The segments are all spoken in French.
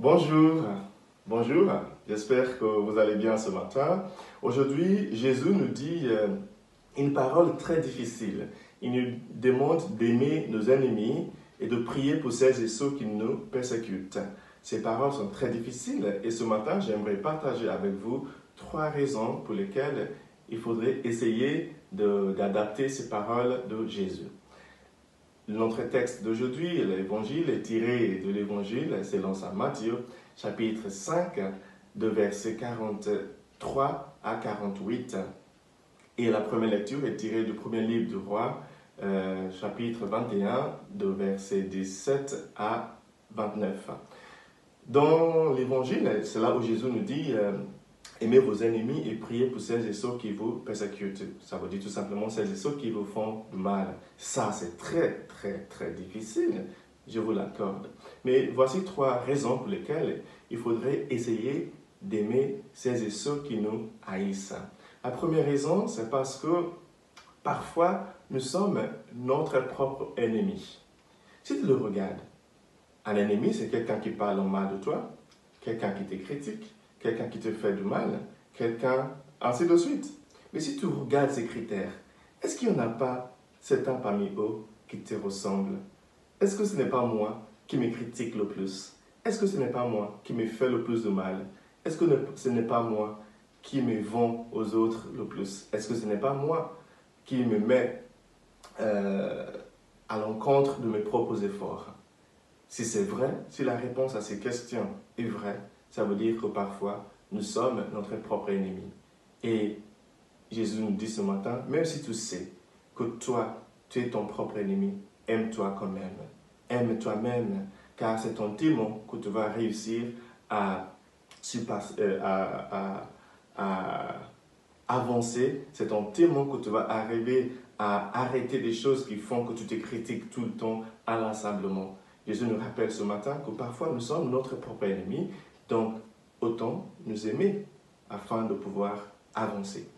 Bonjour, bonjour, j'espère que vous allez bien ce matin. Aujourd'hui, Jésus nous dit une parole très difficile. Il nous demande d'aimer nos ennemis et de prier pour celles et ceux qui nous persécutent. Ces paroles sont très difficiles et ce matin, j'aimerais partager avec vous 3 raisons pour lesquelles il faudrait essayer d'adapter ces paroles de Jésus. Notre texte d'aujourd'hui, l'évangile, est tiré de l'évangile selon saint Matthieu, chapitre 5, de versets 43 à 48. Et la première lecture est tirée du premier livre du roi, chapitre 21, de versets 17 à 29. Dans l'évangile, c'est là où Jésus nous dit aimez vos ennemis et priez pour celles et ceux qui vous persécutent. Ça veut dire tout simplement celles et ceux qui vous font du mal. Ça, c'est très, très, très difficile, je vous l'accorde. Mais voici 3 raisons pour lesquelles il faudrait essayer d'aimer celles et ceux qui nous haïssent. La première raison, c'est parce que parfois, nous sommes notre propre ennemi. Si tu le regardes, un ennemi, c'est quelqu'un qui parle mal de toi, quelqu'un qui te critique, quelqu'un qui te fait du mal, quelqu'un, ainsi de suite. Mais si tu regardes ces critères, est-ce qu'il n'y en a pas certains parmi eux qui te ressemblent? Est-ce que ce n'est pas moi qui me critique le plus? Est-ce que ce n'est pas moi qui me fait le plus de mal? Est-ce que ce n'est pas moi qui me vend aux autres le plus? Est-ce que ce n'est pas moi qui me met à l'encontre de mes propres efforts? Si c'est vrai, si la réponse à ces questions est vraie, ça veut dire que parfois, nous sommes notre propre ennemi. Et Jésus nous dit ce matin, même si tu sais que toi, tu es ton propre ennemi, aime-toi quand même. Aime toi-même, car c'est ton démon que tu vas réussir à avancer. C'est ton démon que tu vas arriver à arrêter des choses qui font que tu te critiques tout le temps inlassablement. Jésus nous rappelle ce matin que parfois nous sommes notre propre ennemi, donc autant nous aimer afin de pouvoir avancer.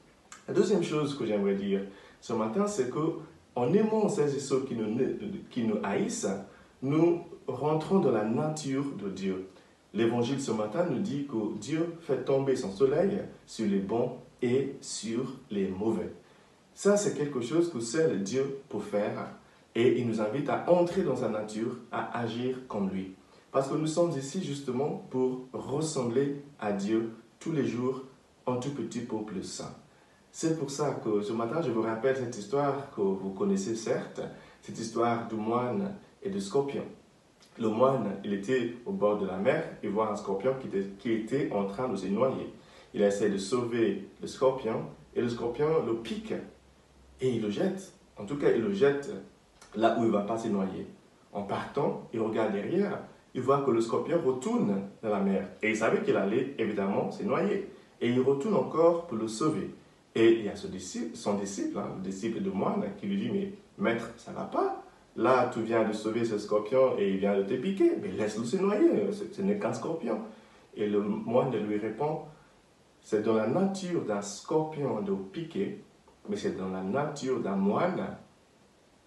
La deuxième chose que j'aimerais dire ce matin, c'est qu'en aimant celles et ceux qui nous haïssent, nous rentrons dans la nature de Dieu. L'évangile ce matin nous dit que Dieu fait tomber son soleil sur les bons et sur les mauvais. Ça, c'est quelque chose que seul Dieu peut faire. Et il nous invite à entrer dans sa nature, à agir comme lui. Parce que nous sommes ici justement pour ressembler à Dieu tous les jours, un tout petit peu plus. C'est pour ça que ce matin, je vous rappelle cette histoire que vous connaissez certes, cette histoire du moine et du scorpion. Le moine, il était au bord de la mer, il voit un scorpion qui était en train de se noyer. Il essaie de sauver le scorpion et le scorpion le pique et il le jette. En tout cas, il le jette là où il ne va pas se noyer. En partant, il regarde derrière, il voit que le scorpion retourne dans la mer. Et il savait qu'il allait évidemment se noyer. Et il retourne encore pour le sauver. Et il y a son disciple, le disciple de moine, qui lui dit, mais maître, ça ne va pas. Là, tu viens de sauver ce scorpion et il vient de te piquer. Mais laisse-le se noyer, ce n'est qu'un scorpion. Et le moine lui répond, c'est dans la nature d'un scorpion de piquer, mais c'est dans la nature d'un moine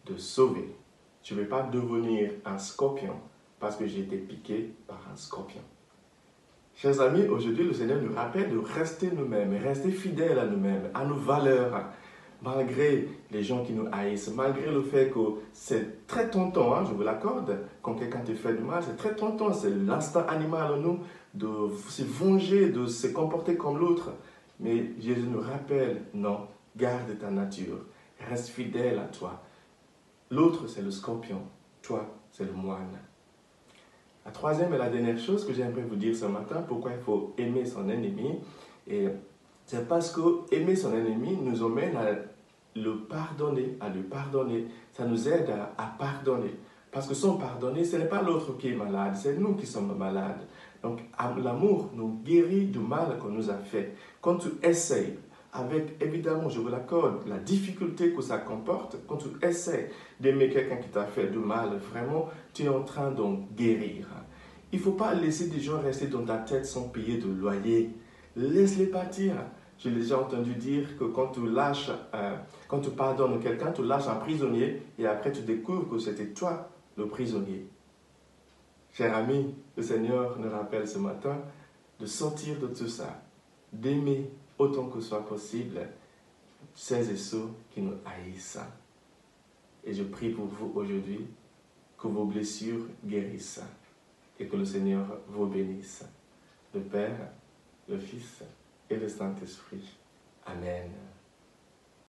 de sauver. Je ne vais pas devenir un scorpion parce que j'ai été piqué par un scorpion. Chers amis, aujourd'hui, le Seigneur nous rappelle de rester nous-mêmes, rester fidèles à nous-mêmes, à nos valeurs, malgré les gens qui nous haïssent, malgré le fait que c'est très tentant, je vous l'accorde, quand quelqu'un te fait du mal, c'est très tentant, c'est l'instinct animal en nous de se venger, de se comporter comme l'autre. Mais Jésus nous rappelle, non, garde ta nature, reste fidèle à toi. L'autre, c'est le scorpion. Toi, c'est le moine. La troisième et la dernière chose que j'aimerais vous dire ce matin, pourquoi il faut aimer son ennemi, c'est parce que aimer son ennemi nous emmène à le pardonner, à lui pardonner. Ça nous aide à pardonner. Parce que sans pardonner, ce n'est pas l'autre qui est malade, c'est nous qui sommes malades. Donc, l'amour nous guérit du mal qu'on nous a fait. Quand tu essayes, avec, évidemment, je vous l'accorde, la difficulté que ça comporte, quand tu essaies d'aimer quelqu'un qui t'a fait du mal, vraiment, tu es en train d'en guérir. Il ne faut pas laisser des gens rester dans ta tête sans payer de loyer. Laisse-les partir. J'ai déjà entendu dire que quand tu pardonnes quelqu'un, tu lâches un prisonnier et après tu découvres que c'était toi le prisonnier. Cher ami, le Seigneur nous rappelle ce matin de sortir de tout ça, d'aimer autant que soit possible celles et ceux qui nous haïssent. Et je prie pour vous aujourd'hui que vos blessures guérissent et que le Seigneur vous bénisse. Le Père, le Fils et le Saint-Esprit. Amen.